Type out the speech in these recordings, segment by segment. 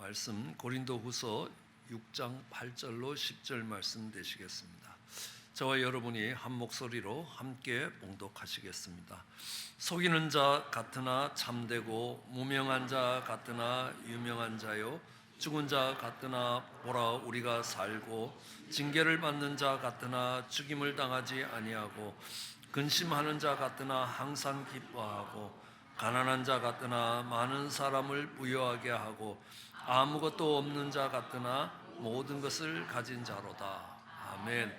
말씀 고린도후서 6장 8절로 10절 말씀 되시겠습니다. 저와 여러분이 한 목소리로 함께 봉독하시겠습니다. 속이는 자 같으나 참되고 무명한 자 같으나 유명한 자요 죽은 자 같으나 보라 우리가 살고 징계를 받는 자 같으나 죽임을 당하지 아니하고 근심하는 자 같으나 항상 기뻐하고 가난한 자 같으나 많은 사람을 부유하게 하고 아무것도 없는 자 같으나 모든 것을 가진 자로다. 아멘.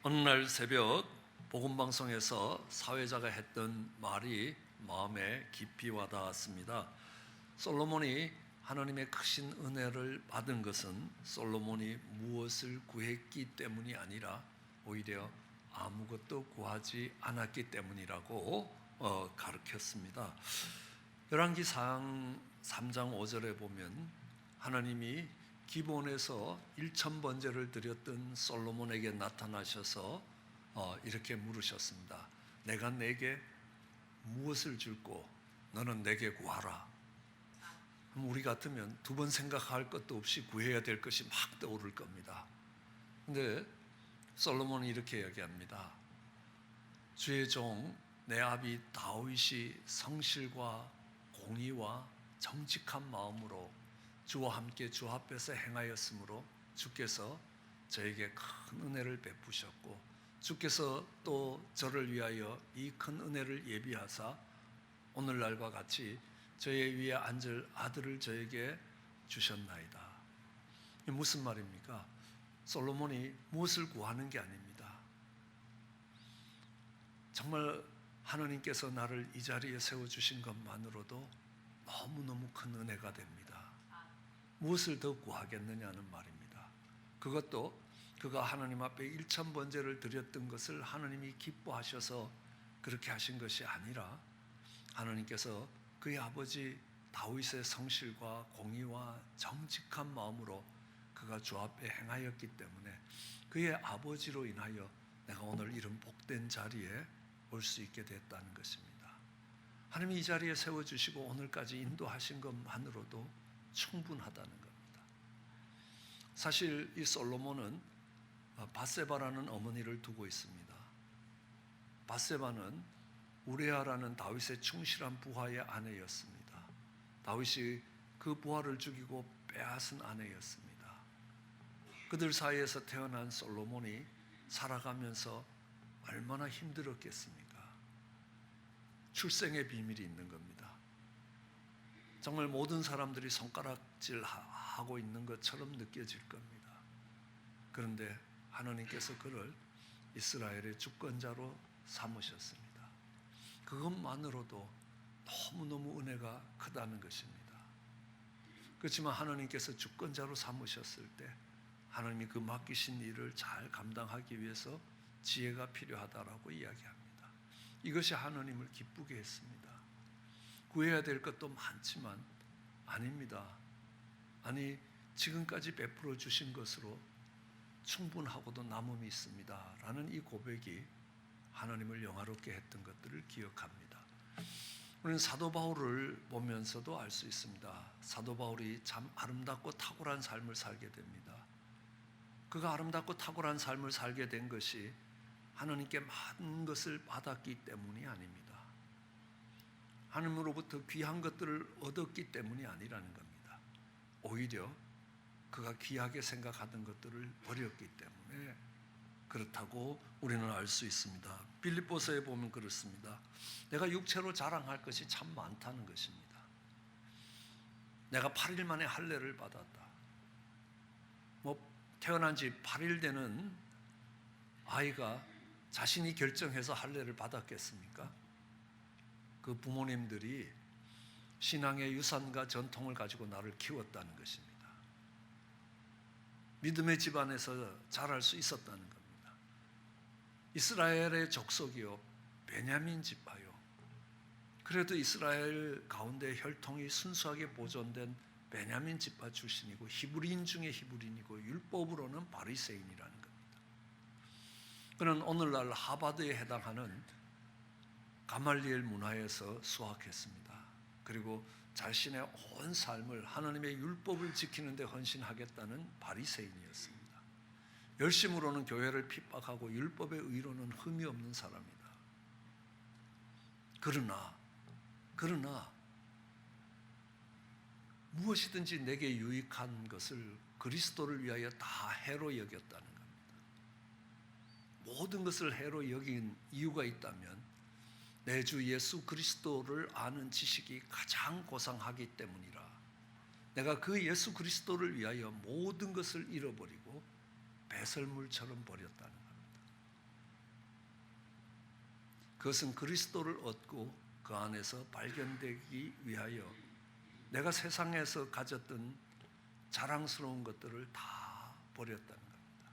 어느 날 새벽 복음방송에서 사회자가 했던 말이 마음에 깊이 와닿았습니다. 솔로몬이 하나님의 크신 은혜를 받은 것은 솔로몬이 무엇을 구했기 때문이 아니라 오히려 아무것도 구하지 않았기 때문이라고 가르쳤습니다. 열왕기상 3장 5절에 보면 하나님이 기본에서 1000번제를 드렸던 솔로몬에게 나타나셔서 이렇게 물으셨습니다. 내가 내게 무엇을 줄고 너는 내게 구하라. 그럼 우리 같으면 두 번 생각할 것도 없이 구해야 될 것이 막 떠오를 겁니다. 근데 솔로몬이 이렇게 얘기합니다. 주의 종 내 아비 다윗이 성실과 공의와 정직한 마음으로 주와 함께 주 앞에서 행하였으므로 주께서 저에게 큰 은혜를 베푸셨고 주께서 또 저를 위하여 이 큰 은혜를 예비하사 오늘날과 같이 저의 위에 앉을 아들을 저에게 주셨나이다. 이게 무슨 말입니까? 솔로몬이 무엇을 구하는 게 아닙니다. 정말 하나님께서 나를 이 자리에 세워주신 것만으로도 너무너무 큰 은혜가 됩니다. 무엇을 더 구하겠느냐는 말입니다. 그것도 그가 하나님 앞에 1000번제를 드렸던 것을 하나님이 기뻐하셔서 그렇게 하신 것이 아니라 하나님께서 그의 아버지 다윗의 성실과 공의와 정직한 마음으로 그가 주 앞에 행하였기 때문에 그의 아버지로 인하여 내가 오늘 이런 복된 자리에 올 수 있게 됐다는 것입니다. 하나님이 이 자리에 세워주시고 오늘까지 인도하신 것만으로도 충분하다는 겁니다. 사실 이 솔로몬은 밧세바라는 어머니를 두고 있습니다. 밧세바는 우레아라는 다윗의 충실한 부하의 아내였습니다. 다윗이 그 부하를 죽이고 빼앗은 아내였습니다. 그들 사이에서 태어난 솔로몬이 살아가면서 얼마나 힘들었겠습니까? 출생의 비밀이 있는 겁니다. 정말 모든 사람들이 손가락질하고 있는 것처럼 느껴질 겁니다. 그런데 하나님께서 그를 이스라엘의 주권자로 삼으셨습니다. 그것만으로도 너무너무 은혜가 크다는 것입니다. 그렇지만 하나님께서 주권자로 삼으셨을 때 하나님이 그 맡기신 일을 잘 감당하기 위해서 지혜가 필요하다라고 이야기합니다. 이것이 하나님을 기쁘게 했습니다. 구해야 될 것도 많지만 아닙니다. 아니 지금까지 베풀어 주신 것으로 충분하고도 남음이 있습니다 라는 이 고백이 하나님을 영화롭게 했던 것들을 기억합니다. 우리는 사도 바울을 보면서도 알 수 있습니다. 사도 바울이 참 아름답고 탁월한 삶을 살게 됩니다. 그가 아름답고 탁월한 삶을 살게 된 것이 하나님께 많은 것을 받았기 때문이 아닙니다. 하나님으로부터 귀한 것들을 얻었기 때문이 아니라는 겁니다. 오히려 그가 귀하게 생각하던 것들을 버렸기 때문에 그렇다고 우리는 알 수 있습니다. 빌립보서에 보면 그렇습니다. 내가 육체로 자랑할 것이 참 많다는 것입니다. 내가 8일 만에 할례를 받았다. 태어난 지 8일 되는 아이가 자신이 결정해서 할례를 받았겠습니까? 그 부모님들이 신앙의 유산과 전통을 가지고 나를 키웠다는 것입니다. 믿음의 집안에서 자랄 수 있었다는 겁니다. 이스라엘의 족속이요 베냐민 지파요. 그래도 이스라엘 가운데 혈통이 순수하게 보존된 베냐민 지파 출신이고 히브리인 중에 히브리인이고 율법으로는 바리새인이라는 겁니다. 그는 오늘날 하버드에 해당하는 가말리엘 문화에서 수학했습니다. 그리고 자신의 온 삶을 하나님의 율법을 지키는 데 헌신하겠다는 바리새인이었습니다. 열심으로는 교회를 핍박하고 율법의 의로는 흠이 없는 사람이다. 그러나 무엇이든지 내게 유익한 것을 그리스도를 위하여 다 해로 여겼다는 겁니다. 모든 것을 해로 여긴 이유가 있다면 내 주 예수 그리스도를 아는 지식이 가장 고상하기 때문이라. 내가 그 예수 그리스도를 위하여 모든 것을 잃어버리고 배설물처럼 버렸다는 겁니다. 그것은 그리스도를 얻고 그 안에서 발견되기 위하여 내가 세상에서 가졌던 자랑스러운 것들을 다 버렸다는 겁니다.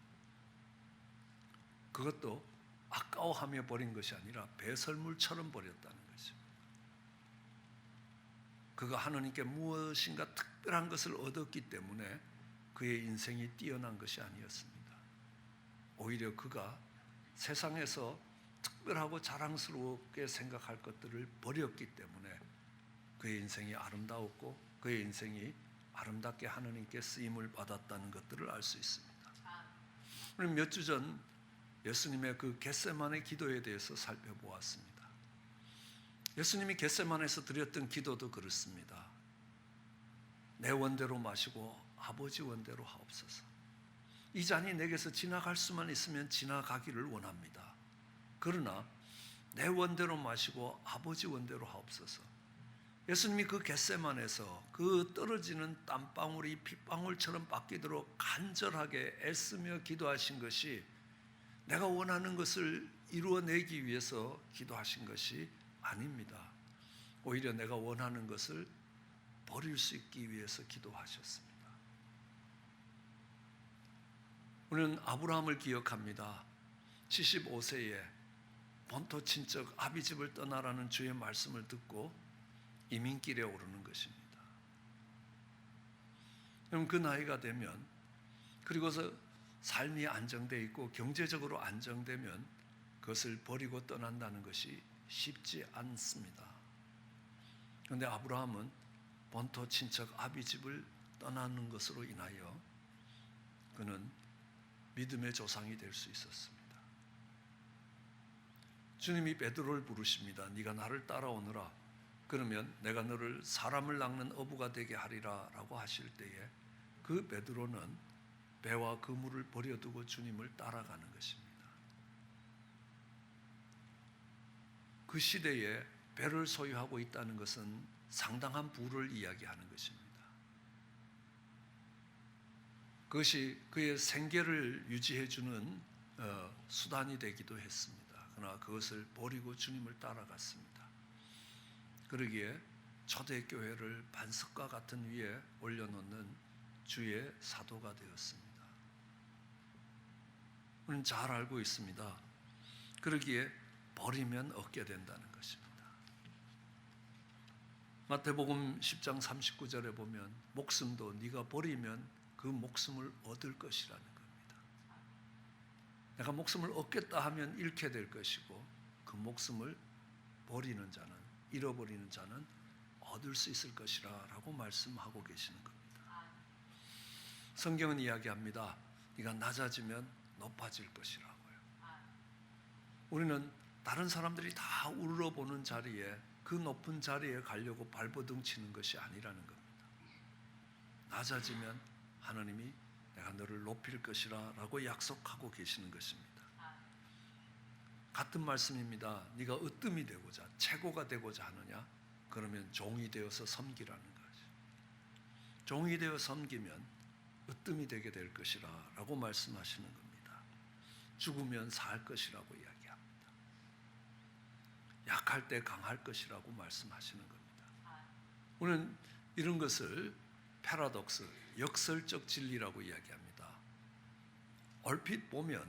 그것도 아까워하며 버린 것이 아니라 배설물처럼 버렸다는 것입니다. 그가 하나님께 무엇인가 특별한 것을 얻었기 때문에 그의 인생이 뛰어난 것이 아니었습니다. 오히려 그가 세상에서 특별하고 자랑스럽게 생각할 것들을 버렸기 때문에 그의 인생이 아름다웠고 그의 인생이 아름답게 하나님께 쓰임을 받았다는 것들을 알 수 있습니다. 우리 몇 주 전 예수님의 그 겟세마네 기도에 대해서 살펴보았습니다. 예수님이 겟세마네에서 드렸던 기도도 그렇습니다. 내 원대로 마시고 아버지 원대로 하옵소서. 이 잔이 내게서 지나갈 수만 있으면 지나가기를 원합니다. 그러나 내 원대로 마시고 아버지 원대로 하옵소서. 예수님이 그 겟세마네에서 그 떨어지는 땀방울이 핏방울처럼 바뀌도록 간절하게 애쓰며 기도하신 것이 내가 원하는 것을 이루어내기 위해서 기도하신 것이 아닙니다. 오히려 내가 원하는 것을 버릴 수 있기 위해서 기도하셨습니다. 우리는 아브라함을 기억합니다. 75세에 본토 친척 아비집을 떠나라는 주의 말씀을 듣고 이민길에 오르는 것입니다. 그럼 그 나이가 되면 그리고서 삶이 안정되어 있고 경제적으로 안정되면 그것을 버리고 떠난다는 것이 쉽지 않습니다. 그런데 아브라함은 본토 친척 아비집을 떠나는 것으로 인하여 그는 믿음의 조상이 될 수 있었습니다. 주님이 베드로를 부르십니다. 네가 나를 따라오너라. 그러면 내가 너를 사람을 낚는 어부가 되게 하리라 라고 하실 때에 그 베드로는 배와 그물을 버려두고 주님을 따라가는 것입니다. 그 시대에 배를 소유하고 있다는 것은 상당한 부를 이야기하는 것입니다. 그것이 그의 생계를 유지해주는 수단이 되기도 했습니다. 그러나 그것을 버리고 주님을 따라갔습니다. 그러기에 초대교회를 반석과 같은 위에 올려놓는 주의 사도가 되었습니다. 우리는 잘 알고 있습니다. 그러기에 버리면 얻게 된다는 것입니다. 마태복음 10장 39절에 보면 목숨도 네가 버리면 그 목숨을 얻을 것이라는 겁니다. 내가 목숨을 얻겠다 하면 잃게 될 것이고 그 목숨을 버리는 자는, 잃어버리는 자는 얻을 수 있을 것이라 라고 말씀하고 계시는 겁니다. 성경은 이야기합니다. 네가 낮아지면 높아질 것이라고요. 우리는 다른 사람들이 다 우러러보는 자리에 그 높은 자리에 가려고 발버둥 치는 것이 아니라는 겁니다. 낮아지면 하나님이 내가 너를 높일 것이라 라고 약속하고 계시는 것입니다. 같은 말씀입니다. 네가 으뜸이 되고자 최고가 되고자 하느냐? 그러면 종이 되어서 섬기라는 거죠. 종이 되어 섬기면 으뜸이 되게 될 것이라 라고 말씀하시는 겁니다. 죽으면 살 것이라고 이야기합니다. 약할 때 강할 것이라고 말씀하시는 겁니다. 우리는 이런 것을 패러독스, 역설적 진리라고 이야기합니다. 얼핏 보면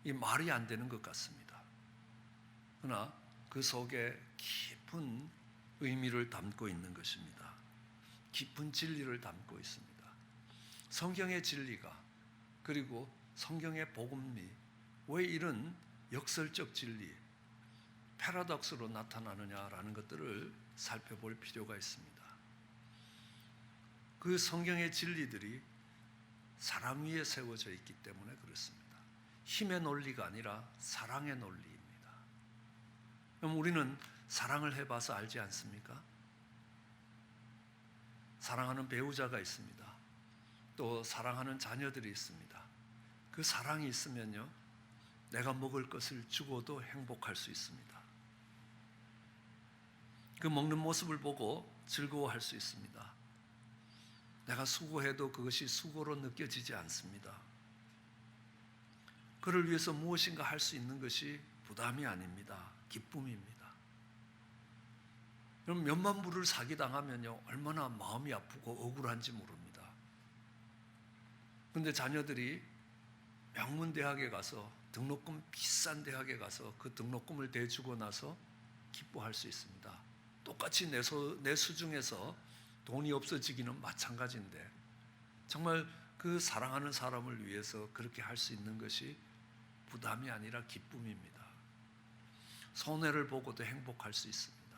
이 말이 안 되는 것 같습니다. 그러나 그 속에 깊은 의미를 담고 있는 것입니다. 깊은 진리를 담고 있습니다. 성경의 진리가 그리고 성경의 복음이 왜 이런 역설적 진리, 패러독스로 나타나느냐라는 것들을 살펴볼 필요가 있습니다. 그 성경의 진리들이 사랑 위에 세워져 있기 때문에 그렇습니다. 힘의 논리가 아니라 사랑의 논리입니다. 그럼 우리는 사랑을 해봐서 알지 않습니까? 사랑하는 배우자가 있습니다. 또 사랑하는 자녀들이 있습니다. 그 사랑이 있으면요, 내가 먹을 것을 주고도 행복할 수 있습니다. 그 먹는 모습을 보고 즐거워할 수 있습니다. 내가 수고해도 그것이 수고로 느껴지지 않습니다. 그를 위해서 무엇인가 할 수 있는 것이 부담이 아닙니다. 기쁨입니다. 그럼 몇만 불을 사기당하면요, 얼마나 마음이 아프고 억울한지 모릅니다. 그런데 자녀들이 명문 대학에 가서 등록금 비싼 대학에 가서 그 등록금을 대주고 나서 기뻐할 수 있습니다. 똑같이 내 수중에서 돈이 없어지기는 마찬가지인데 정말 그 사랑하는 사람을 위해서 그렇게 할 수 있는 것이 부담이 아니라 기쁨입니다. 손해를 보고도 행복할 수 있습니다.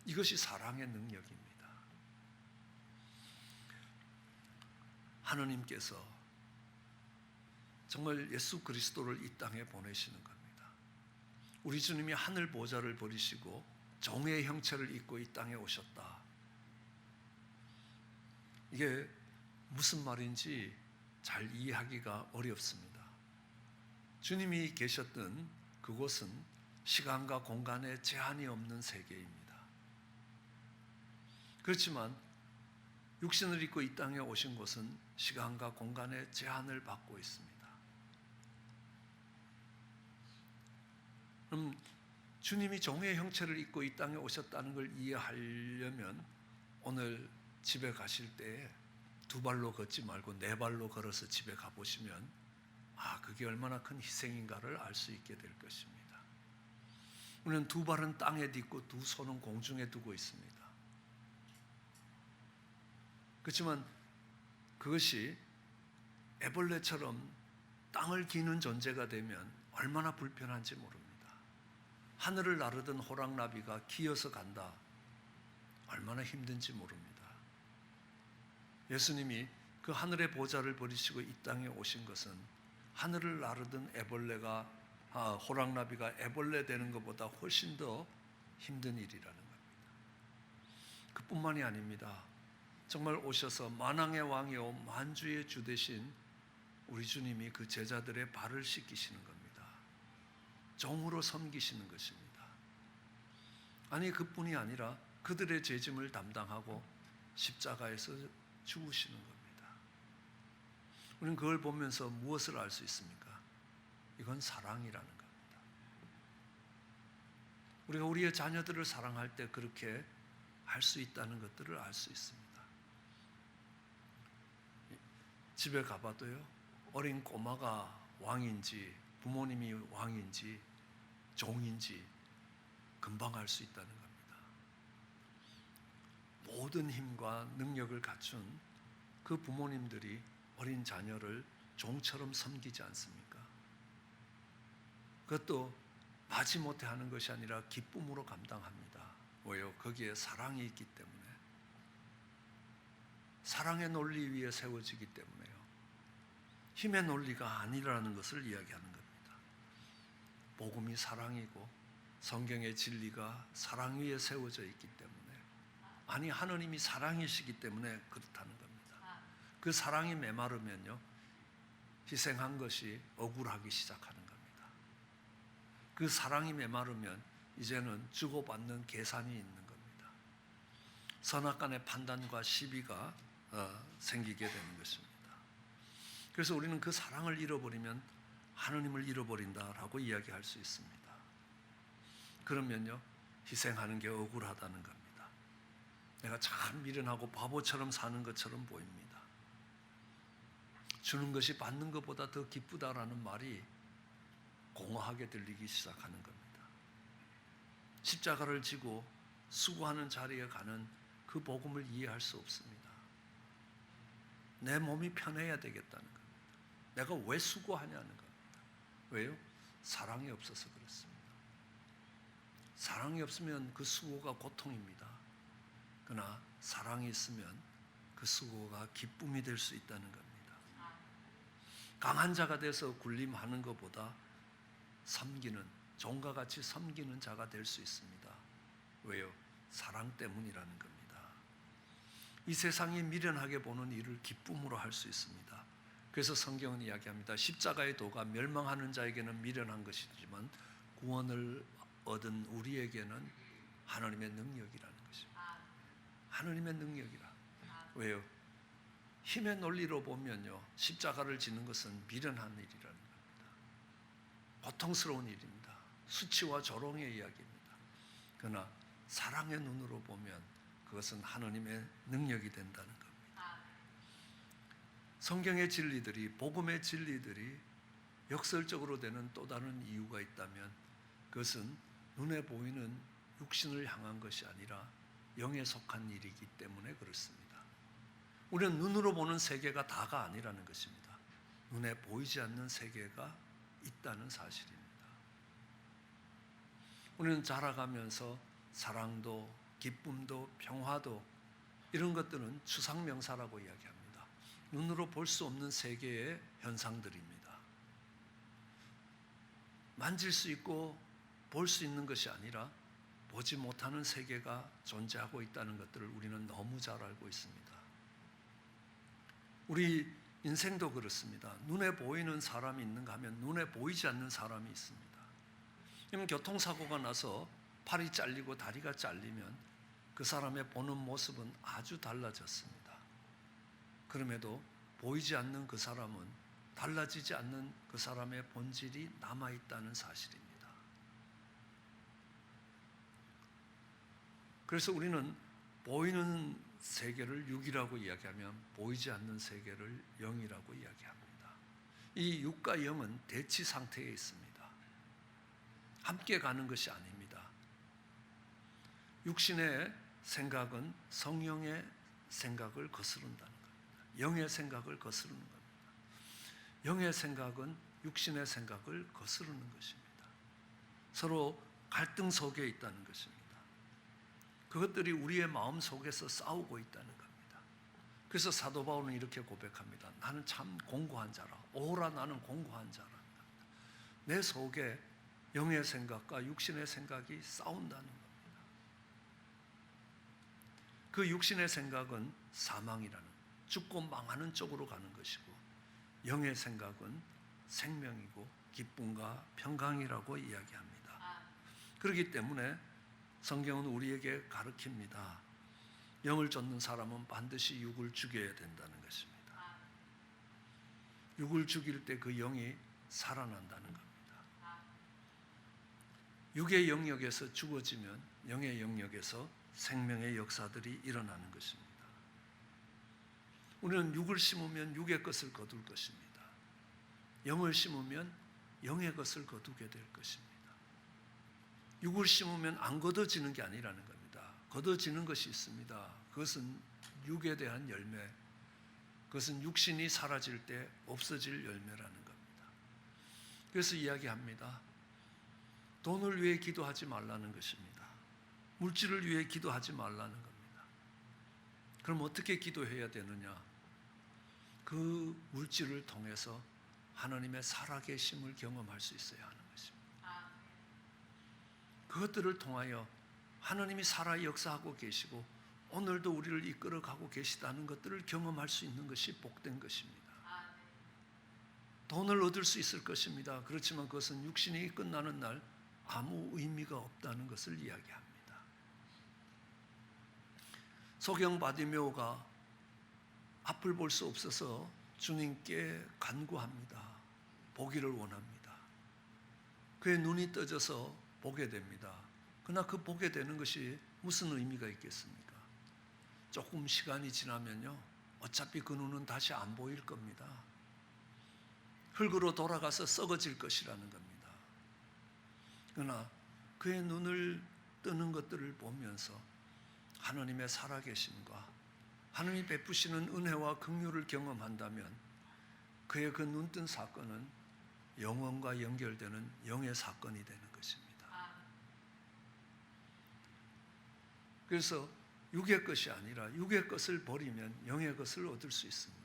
이것이 사랑의 능력입니다. 하느님께서 정말 예수 그리스도를 이 땅에 보내시는 겁니다. 우리 주님이 하늘 보좌를 버리시고 종의 형체를 입고 이 땅에 오셨다. 이게 무슨 말인지 잘 이해하기가 어렵습니다. 주님이 계셨던 그곳은 시간과 공간에 제한이 없는 세계입니다. 그렇지만 육신을 입고 이 땅에 오신 곳은 시간과 공간의 제한을 받고 있습니다. 그럼 주님이 종의 형체를 입고 이 땅에 오셨다는 걸 이해하려면 오늘 집에 가실 때 두 발로 걷지 말고 네 발로 걸어서 집에 가보시면 그게 얼마나 큰 희생인가를 알 수 있게 될 것입니다. 우리는 두 발은 땅에 딛고 두 손은 공중에 두고 있습니다. 그렇지만 그것이 애벌레처럼 땅을 기는 존재가 되면 얼마나 불편한지 모릅니다. 하늘을 나르던 호랑나비가 기어서 간다. 얼마나 힘든지 모릅니다. 예수님이 그 하늘의 보좌를 버리시고 이 땅에 오신 것은 하늘을 나르던 호랑나비가 애벌레 되는 것보다 훨씬 더 힘든 일이라는 겁니다. 그뿐만이 아닙니다. 정말 오셔서 만왕의 왕이요 만주의 주 되신 우리 주님이 그 제자들의 발을 씻기시는 겁니다. 종으로 섬기시는 것입니다. 아니 그뿐이 아니라 그들의 죄짐을 담당하고 십자가에서 죽으시는 겁니다. 우리는 그걸 보면서 무엇을 알 수 있습니까? 이건 사랑이라는 겁니다. 우리가 우리의 자녀들을 사랑할 때 그렇게 할 수 있다는 것들을 알 수 있습니다. 집에 가봐도요, 어린 꼬마가 왕인지 부모님이 왕인지 종인지 금방 알 수 있다는 겁니다. 모든 힘과 능력을 갖춘 그 부모님들이 어린 자녀를 종처럼 섬기지 않습니까? 그것도 마지못해 하는 것이 아니라 기쁨으로 감당합니다. 왜요? 거기에 사랑이 있기 때문에. 사랑의 논리 위에 세워지기 때문에요. 힘의 논리가 아니라는 것을 이야기하는 겁니다. 복음이 사랑이고 성경의 진리가 사랑 위에 세워져 있기 때문에, 아니 하느님이 사랑이시기 때문에 그렇다는 겁니다. 그 사랑이 메마르면요, 희생한 것이 억울하기 시작하는 겁니다. 그 사랑이 메마르면 이제는 주고받는 계산이 있는 겁니다. 선악간의 판단과 시비가 생기게 되는 것입니다. 그래서 우리는 그 사랑을 잃어버리면 하느님을 잃어버린다라고 이야기할 수 있습니다. 그러면요, 희생하는 게 억울하다는 겁니다. 내가 참 미련하고 바보처럼 사는 것처럼 보입니다. 주는 것이 받는 것보다 더 기쁘다라는 말이 공허하게 들리기 시작하는 겁니다. 십자가를 지고 수고하는 자리에 가는 그 복음을 이해할 수 없습니다. 내 몸이 편해야 되겠다는 겁니다. 내가 왜 수고하냐는 겁니다. 왜요? 사랑이 없어서 그렇습니다. 사랑이 없으면 그 수고가 고통입니다. 그러나 사랑이 있으면 그 수고가 기쁨이 될 수 있다는 겁니다. 강한 자가 돼서 군림하는 것보다 섬기는, 종과 같이 섬기는 자가 될 수 있습니다. 왜요? 사랑 때문이라는 겁니다. 이 세상이 미련하게 보는 일을 기쁨으로 할 수 있습니다. 그래서 성경은 이야기합니다. 십자가의 도가 멸망하는 자에게는 미련한 것이지만 구원을 얻은 우리에게는 하나님의 능력이라는 것입니다. 하나님의 능력이라. 왜요? 힘의 논리로 보면요, 십자가를 지는 것은 미련한 일이라는 겁니다. 고통스러운 일입니다. 수치와 조롱의 이야기입니다. 그러나 사랑의 눈으로 보면 그것은 하나님의 능력이 된다는 겁니다. 성경의 진리들이, 복음의 진리들이 역설적으로 되는 또 다른 이유가 있다면 그것은 눈에 보이는 육신을 향한 것이 아니라 영에 속한 일이기 때문에 그렇습니다. 우리는 눈으로 보는 세계가 다가 아니라는 것입니다. 눈에 보이지 않는 세계가 있다는 사실입니다. 우리는 자라가면서 사랑도, 기쁨도, 평화도 이런 것들은 추상명사라고 이야기합니다. 눈으로 볼 수 없는 세계의 현상들입니다. 만질 수 있고 볼 수 있는 것이 아니라 보지 못하는 세계가 존재하고 있다는 것들을 우리는 너무 잘 알고 있습니다. 우리 인생도 그렇습니다. 눈에 보이는 사람이 있는가 하면 눈에 보이지 않는 사람이 있습니다. 그러면 교통사고가 나서 팔이 잘리고 다리가 잘리면 그 사람의 보는 모습은 아주 달라졌습니다. 그럼에도 보이지 않는 그 사람은 달라지지 않는 그 사람의 본질이 남아있다는 사실입니다. 그래서 우리는 보이는 세계를 육이라고 이야기하면 보이지 않는 세계를 영이라고 이야기합니다. 이 육과 영은 대치 상태에 있습니다. 함께 가는 것이 아닙니다. 육신의 생각은 성령의 생각을 거스른다는 겁니다. 영의 생각을 거스르는 겁니다. 영의 생각은 육신의 생각을 거스르는 것입니다. 서로 갈등 속에 있다는 것입니다. 그것들이 우리의 마음 속에서 싸우고 있다는 겁니다. 그래서 사도 바울은 이렇게 고백합니다. 나는 참 공고한 자라. 오라 나는 공고한 자라. 내 속에 영의 생각과 육신의 생각이 싸운다는 겁니다. 그 육신의 생각은 사망이라는, 죽고 망하는 쪽으로 가는 것이고, 영의 생각은 생명이고 기쁨과 평강이라고 이야기합니다. 그렇기 때문에 성경은 우리에게 가르칩니다. 영을 쫓는 사람은 반드시 육을 죽여야 된다는 것입니다. 육을 죽일 때 그 영이 살아난다는 겁니다. 육의 영역에서 죽어지면 영의 영역에서 생명의 역사들이 일어나는 것입니다. 우리는 육을 심으면 육의 것을 거둘 것입니다. 영을 심으면 영의 것을 거두게 될 것입니다. 육을 심으면 안 거둬지는 게 아니라는 겁니다. 거둬지는 것이 있습니다. 그것은 육에 대한 열매, 그것은 육신이 사라질 때 없어질 열매라는 겁니다. 그래서 이야기합니다. 돈을 위해 기도하지 말라는 것입니다. 물질을 위해 기도하지 말라는 겁니다. 그럼 어떻게 기도해야 되느냐? 그 물질을 통해서 하나님의 살아계심을 경험할 수 있어야 하는 것입니다. 그것들을 통하여 하나님이 살아 역사하고 계시고 오늘도 우리를 이끌어가고 계시다는 것들을 경험할 수 있는 것이 복된 것입니다. 돈을 얻을 수 있을 것입니다. 그렇지만 그것은 육신이 끝나는 날 아무 의미가 없다는 것을 이야기합니다. 소경 바디메오가 앞을 볼 수 없어서 주님께 간구합니다. 보기를 원합니다. 그의 눈이 떠져서 보게 됩니다. 그러나 그 보게 되는 것이 무슨 의미가 있겠습니까? 조금 시간이 지나면요, 어차피 그 눈은 다시 안 보일 겁니다. 흙으로 돌아가서 썩어질 것이라는 겁니다. 그러나 그의 눈을 뜨는 것들을 보면서 하나님의 살아계심과 하나님이 베푸시는 은혜와 긍휼을 경험한다면 그의 그 눈뜬 사건은 영원과 연결되는 영의 사건이 되는 것입니다. 그래서 육의 것이 아니라 육의 것을 버리면 영의 것을 얻을 수 있습니다.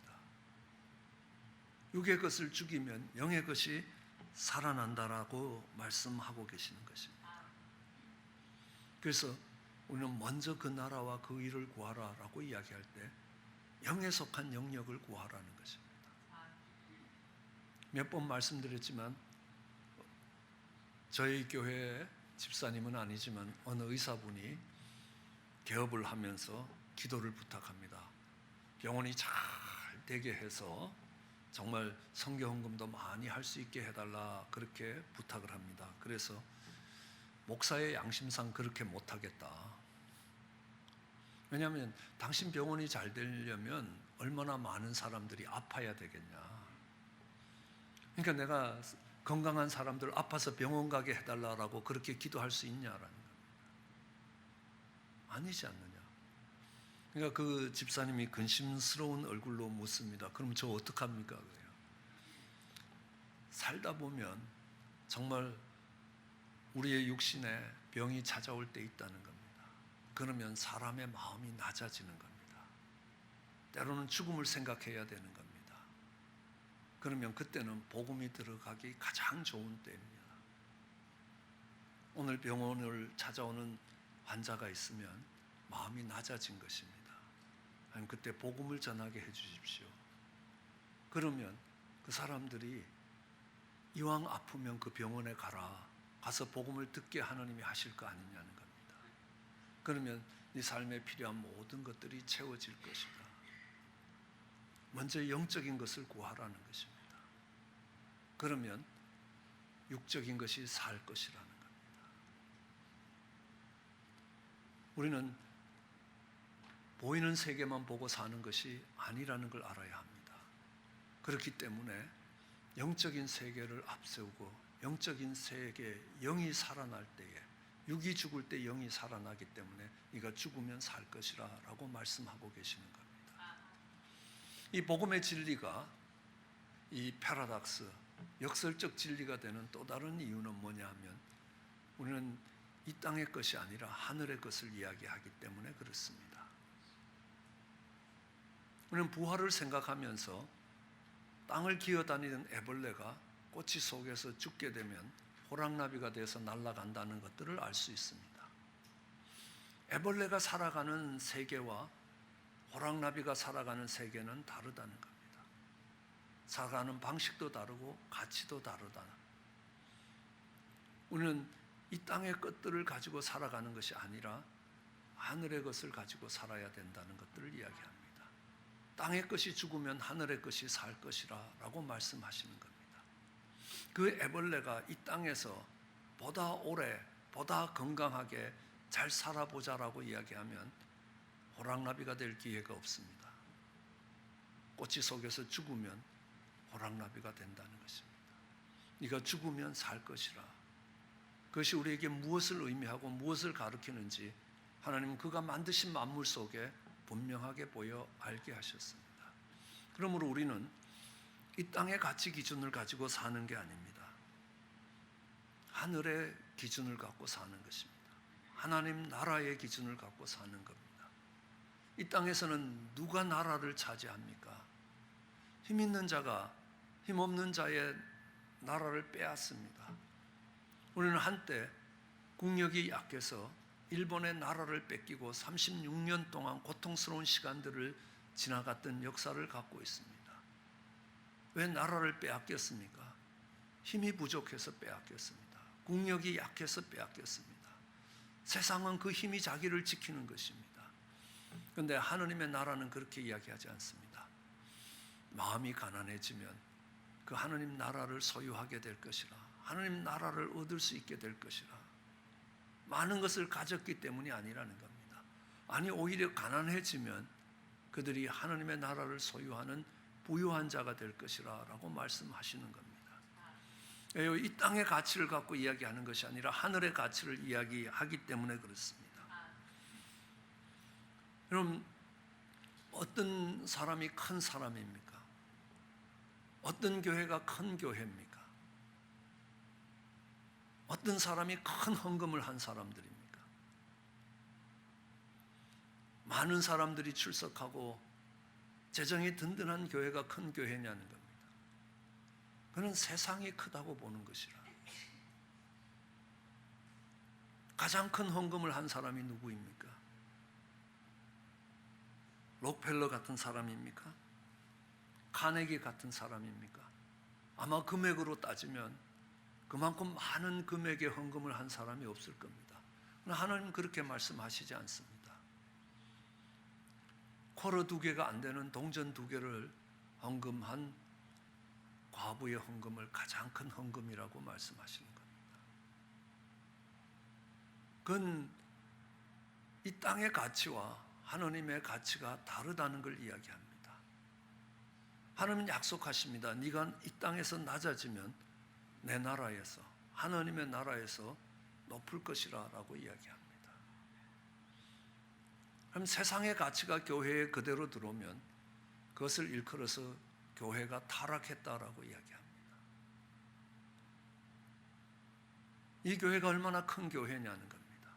육의 것을 죽이면 영의 것이 살아난다라고 말씀하고 계시는 것입니다. 그래서 우리는 먼저 그 나라와 그 의를 구하라라고 이야기할 때 영에 속한 영역을 구하라는 것입니다. 몇 번 말씀드렸지만 저희 교회 집사님은 아니지만 어느 의사분이 개업을 하면서 기도를 부탁합니다. 병원이 잘 되게 해서 정말 선교헌금도 많이 할 수 있게 해달라 그렇게 부탁을 합니다. 그래서 목사의 양심상 그렇게 못하겠다. 왜냐하면 당신 병원이 잘 되려면 얼마나 많은 사람들이 아파야 되겠냐. 그러니까 내가 건강한 사람들 아파서 병원 가게 해달라고 그렇게 기도할 수 있냐라는 겁니다. 아니지 않느냐. 그러니까 그 집사님이 근심스러운 얼굴로 묻습니다. 그럼 저 어떡합니까? 그래요. 살다 보면 정말 우리의 육신에 병이 찾아올 때 있다는 겁니다. 그러면 사람의 마음이 낮아지는 겁니다. 때로는 죽음을 생각해야 되는 겁니다. 그러면 그때는 복음이 들어가기 가장 좋은 때입니다. 오늘 병원을 찾아오는 환자가 있으면 마음이 낮아진 것입니다. 하나님 그때 복음을 전하게 해주십시오. 그러면 그 사람들이 이왕 아프면 그 병원에 가서 복음을 듣게 하나님이 하실 거 아니냐는 겁니다. 그러면 네 삶에 필요한 모든 것들이 채워질 것이다. 먼저 영적인 것을 구하라는 것입니다. 그러면 육적인 것이 살 것이라는 겁니다. 우리는 보이는 세계만 보고 사는 것이 아니라는 걸 알아야 합니다. 그렇기 때문에 영적인 세계를 앞세우고 영적인 세계, 영이 살아날 때에 육이 죽을 때 영이 살아나기 때문에 네가 죽으면 살 것이라 라고 말씀하고 계시는 겁니다. 이 복음의 진리가 이 패러닥스, 역설적 진리가 되는 또 다른 이유는 뭐냐 하면 우리는 이 땅의 것이 아니라 하늘의 것을 이야기하기 때문에 그렇습니다. 우리는 부활을 생각하면서 땅을 기어다니는 애벌레가 꼬치 속에서 죽게 되면 호랑나비가 돼서 날아간다는 것들을 알 수 있습니다. 애벌레가 살아가는 세계와 호랑나비가 살아가는 세계는 다르다는 겁니다. 살아가는 방식도 다르고 가치도 다르다. 우리는 이 땅의 것들을 가지고 살아가는 것이 아니라 하늘의 것을 가지고 살아야 된다는 것들을 이야기합니다. 땅의 것이 죽으면 하늘의 것이 살 것이라 라고 말씀하시는 겁니다. 그 애벌레가 이 땅에서 보다 오래, 보다 건강하게 잘 살아보자라고 이야기하면 호랑나비가 될 기회가 없습니다. 꼬치 속에서 죽으면 호랑나비가 된다는 것입니다. 네가 죽으면 살 것이라. 그것이 우리에게 무엇을 의미하고 무엇을 가르치는지 하나님은 그가 만드신 만물 속에 분명하게 보여 알게 하셨습니다. 그러므로 우리는 이 땅의 가치 기준을 가지고 사는 게 아닙니다. 하늘의 기준을 갖고 사는 것입니다. 하나님 나라의 기준을 갖고 사는 겁니다. 이 땅에서는 누가 나라를 차지합니까? 힘 있는 자가 힘 없는 자의 나라를 빼앗습니다. 우리는 한때 국력이 약해서 일본의 나라를 뺏기고 36년 동안 고통스러운 시간들을 지나갔던 역사를 갖고 있습니다. 왜 나라를 빼앗겼습니까? 힘이 부족해서 빼앗겼습니다. 국력이 약해서 빼앗겼습니다. 세상은 그 힘이 자기를 지키는 것입니다. 그런데 하느님의 나라는 그렇게 이야기하지 않습니다. 마음이 가난해지면 그 하느님 나라를 소유하게 될 것이라, 하느님 나라를 얻을 수 있게 될 것이라. 많은 것을 가졌기 때문이 아니라는 겁니다. 아니 오히려 가난해지면 그들이 하느님의 나라를 소유하는 부유한 자가 될 것이라 라고 말씀하시는 겁니다. 이 땅의 가치를 갖고 이야기하는 것이 아니라 하늘의 가치를 이야기하기 때문에 그렇습니다. 여러분, 어떤 사람이 큰 사람입니까? 어떤 교회가 큰 교회입니까? 어떤 사람이 큰 헌금을 한 사람들입니까? 많은 사람들이 출석하고 재정이 든든한 교회가 큰 교회냐는 겁니다. 그는 세상이 크다고 보는 것이라. 가장 큰 헌금을 한 사람이 누구입니까? 록펠러 같은 사람입니까? 카네기 같은 사람입니까? 아마 금액으로 따지면 그만큼 많은 금액의 헌금을 한 사람이 없을 겁니다. 그러나 하나님 그렇게 말씀하시지 않습니다. 쿼러 2개가 안 되는 동전 2개를 헌금한 과부의 헌금을 가장 큰 헌금이라고 말씀하시는 겁니다. 그건 이 땅의 가치와 하나님의 가치가 다르다는 걸 이야기합니다. 하나님은 약속하십니다. 네가 이 땅에서 낮아지면 내 나라에서, 하나님의 나라에서 높을 것이라 라고 이야기합니다. 그럼 세상의 가치가 교회에 그대로 들어오면 그것을 일컬어서 교회가 타락했다라고 이야기합니다. 이 교회가 얼마나 큰 교회냐는 겁니다.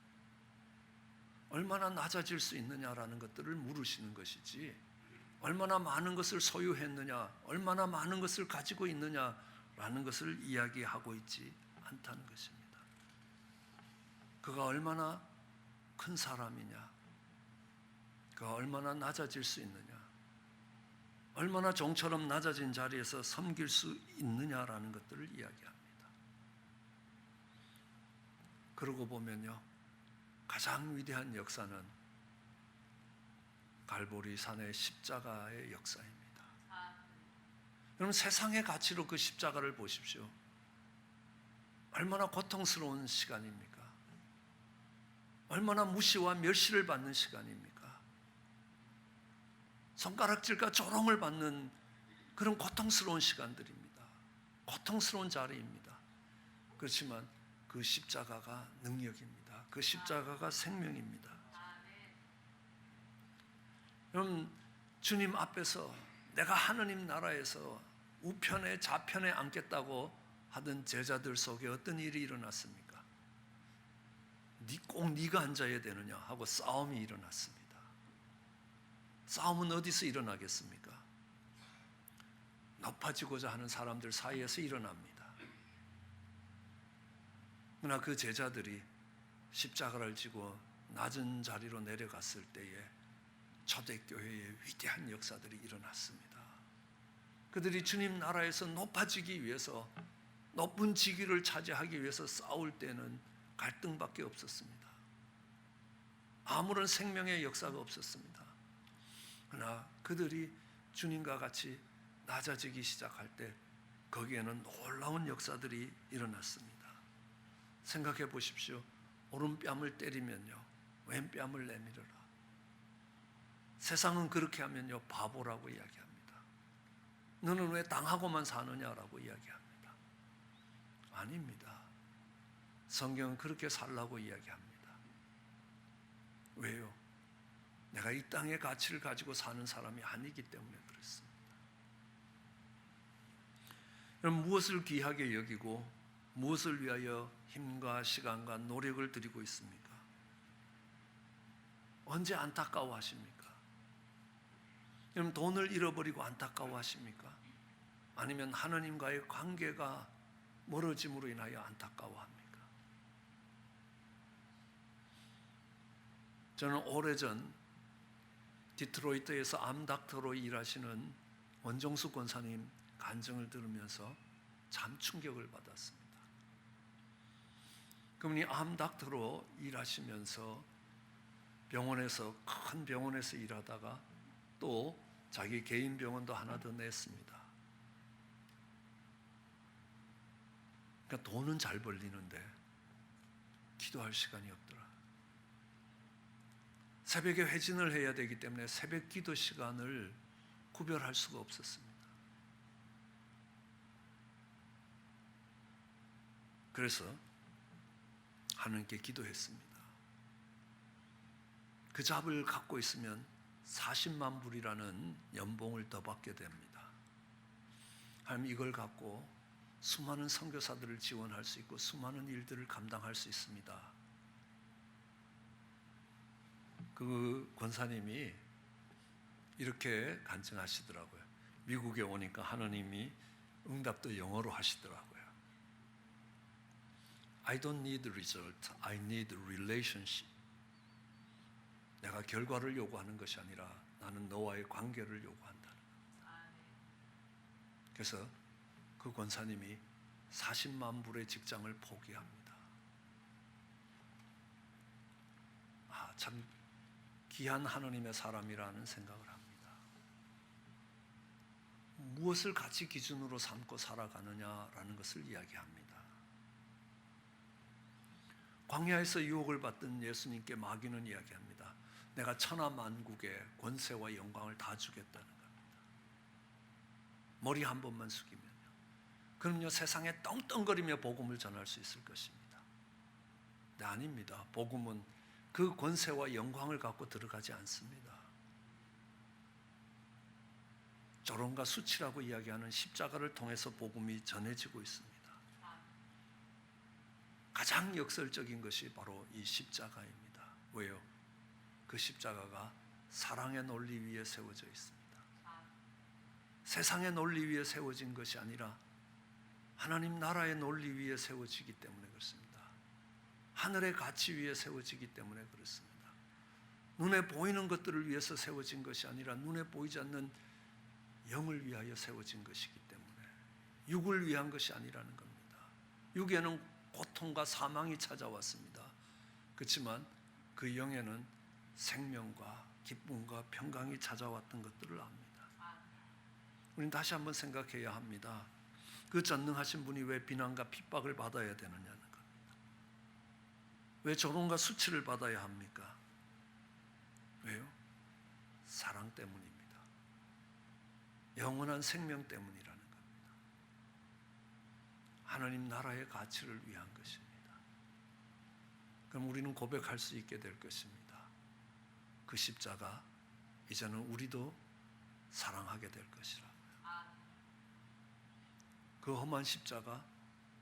얼마나 낮아질 수 있느냐라는 것들을 물으시는 것이지, 얼마나 많은 것을 소유했느냐, 얼마나 많은 것을 가지고 있느냐라는 것을 이야기하고 있지 않다는 것입니다. 그가 얼마나 큰 사람이냐, 그가 얼마나 낮아질 수 있느냐, 얼마나 종처럼 낮아진 자리에서 섬길 수 있느냐라는 것들을 이야기합니다. 그러고 보면요, 가장 위대한 역사는 갈보리 산의 십자가의 역사입니다. 여러분, 세상의 가치로 그 십자가를 보십시오. 얼마나 고통스러운 시간입니까? 얼마나 무시와 멸시를 받는 시간입니까? 손가락질과 조롱을 받는 그런 고통스러운 시간들입니다. 고통스러운 자리입니다. 그렇지만 그 십자가가 능력입니다. 그 십자가가 생명입니다. 여러분, 주님 앞에서 내가 하느님 나라에서 우편에 좌편에 앉겠다고 하던 제자들 속에 어떤 일이 일어났습니까? 꼭 네가 앉아야 되느냐 하고 싸움이 일어났습니다. 싸움은 어디서 일어나겠습니까? 높아지고자 하는 사람들 사이에서 일어납니다. 그러나 그 제자들이 십자가를 지고 낮은 자리로 내려갔을 때에 초대교회의 위대한 역사들이 일어났습니다. 그들이 주님 나라에서 높아지기 위해서, 높은 직위를 차지하기 위해서 싸울 때는 갈등밖에 없었습니다. 아무런 생명의 역사가 없었습니다. 그러나 그들이 주님과 같이 낮아지기 시작할 때 거기에는 놀라운 역사들이 일어났습니다. 생각해 보십시오. 오른뺨을 때리면요, 왼뺨을 내밀어라. 세상은 그렇게 하면요, 바보라고 이야기합니다. 너는 왜 당하고만 사느냐라고 이야기합니다. 아닙니다. 성경은 그렇게 살라고 이야기합니다. 왜요? 내가 이 땅의 가치를 가지고 사는 사람이 아니기 때문에 그렇습니다. 여러분, 무엇을 귀하게 여기고 무엇을 위하여 힘과 시간과 노력을 들이고 있습니까? 언제 안타까워하십니까? 여러분, 돈을 잃어버리고 안타까워하십니까? 아니면 하나님과의 관계가 멀어짐으로 인하여 안타까워합니까? 저는 오래전 디트로이트에서 암닥터로 일하시는 원정수 권사님 간증을 들으면서 참 충격을 받았습니다. 그분이 암닥터로 일하시면서 병원에서, 큰 병원에서 일하다가 또 자기 개인 병원도 하나 더 냈습니다. 그러니까 돈은 잘 벌리는데 기도할 시간이 없더라. 새벽에 회진을 해야 되기 때문에 새벽 기도 시간을 구별할 수가 없었습니다. 그래서 하나님께 기도했습니다. 그 잡을 갖고 있으면 40만 불이라는 연봉을 더 받게 됩니다. 하나님, 이걸 갖고 수많은 선교사들을 지원할 수 있고 수많은 일들을 감당할 수 있습니다. 그 권사님이 이렇게 간증하시더라고요. 미국에 오니까 하나님이 응답도 영어로 하시더라고요. I don't need result, I need relationship. 내가 결과를 요구하는 것이 아니라 나는 너와의 관계를 요구한다. 그래서 그 권사님이 40만 불의 직장을 포기합니다. 참 귀한 하나님의 사람이라는 생각을 합니다. 무엇을 가치 기준으로 삼고 살아가느냐라는 것을 이야기합니다. 광야에서 유혹을 받던 예수님께 마귀는 이야기합니다. 내가 천하만국의 권세와 영광을 다 주겠다는 겁니다. 머리 한 번만 숙이면요. 그럼요, 세상에 떵떵거리며 복음을 전할 수 있을 것입니다. 네, 아닙니다. 복음은 그 권세와 영광을 갖고 들어가지 않습니다. 조롱과 수치라고 이야기하는 십자가를 통해서 복음이 전해지고 있습니다. 가장 역설적인 것이 바로 이 십자가입니다. 왜요? 그 십자가가 사랑의 논리 위에 세워져 있습니다. 세상의 논리 위에 세워진 것이 아니라 하나님 나라의 논리 위에 세워지기 때문에 그렇습니다. 하늘의 가치 위에 세워지기 때문에 그렇습니다. 눈에 보이는 것들을 위해서 세워진 것이 아니라 눈에 보이지 않는 영을 위하여 세워진 것이기 때문에 육을 위한 것이 아니라는 겁니다. 육에는 고통과 사망이 찾아왔습니다. 그렇지만 그 영에는 생명과 기쁨과 평강이 찾아왔던 것들을 압니다. 우리는 다시 한번 생각해야 합니다. 그 전능하신 분이 왜 비난과 핍박을 받아야 되느냐는 겁니다. 왜 조롱과 수치를 받아야 합니까? 왜요? 사랑 때문입니다. 영원한 생명 때문이라는 겁니다. 하나님 나라의 가치를 위한 것입니다. 그럼 우리는 고백할 수 있게 될 것입니다. 그 십자가 이제는 우리도 사랑하게 될 것이라고요. 그 험한 십자가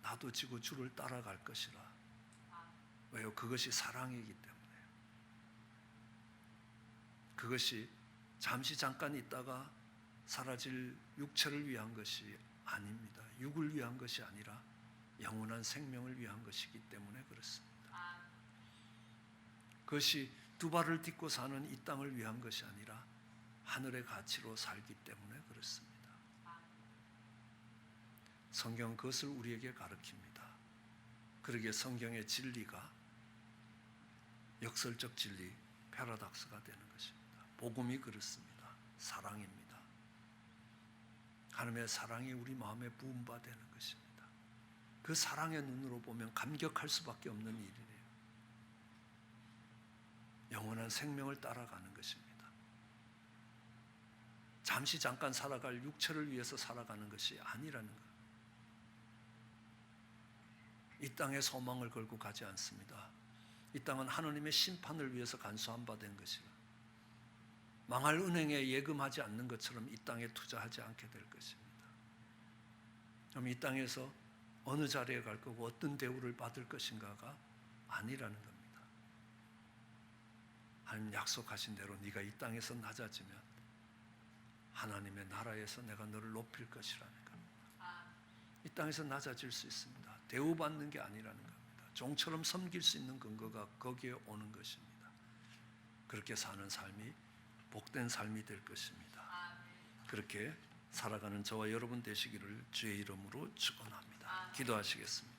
나도 지고 주를 따라갈 것이라. 왜요? 그것이 사랑이기 때문에. 그것이 잠시 잠깐 있다가 사라질 육체를 위한 것이 아닙니다. 육을 위한 것이 아니라 영원한 생명을 위한 것이기 때문에 그렇습니다. 그것이 두 발을 딛고 사는 이 땅을 위한 것이 아니라 하늘의 가치로 살기 때문에 그렇습니다. 성경은 그것을 우리에게 가르칩니다. 그러기에 성경의 진리가 역설적 진리, 패러닥스가 되는 것입니다. 복음이 그렇습니다. 사랑입니다. 하나님의 사랑이 우리 마음에 부음받는 것입니다. 그 사랑의 눈으로 보면 감격할 수밖에 없는 일이에요. 영원한 생명을 따라가는 것입니다. 잠시 잠깐 살아갈 육체를 위해서 살아가는 것이 아니라는 것. 이 땅에 소망을 걸고 가지 않습니다. 이 땅은 하나님의 심판을 위해서 간수한 바 된 것이라. 망할 은행에 예금하지 않는 것처럼 이 땅에 투자하지 않게 될 것입니다. 그럼 이 땅에서 어느 자리에 갈 거고 어떤 대우를 받을 것인가가 아니라는 겁니다. 하나님 약속하신 대로 네가 이 땅에서 낮아지면 하나님의 나라에서 내가 너를 높일 것이라는 겁니다. 이 땅에서 낮아질 수 있습니다. 대우받는 게 아니라는 겁니다. 종처럼 섬길 수 있는 근거가 거기에 오는 것입니다. 그렇게 사는 삶이 복된 삶이 될 것입니다. 그렇게 살아가는 저와 여러분 되시기를 주의 이름으로 축원합니다. 기도하시겠습니다.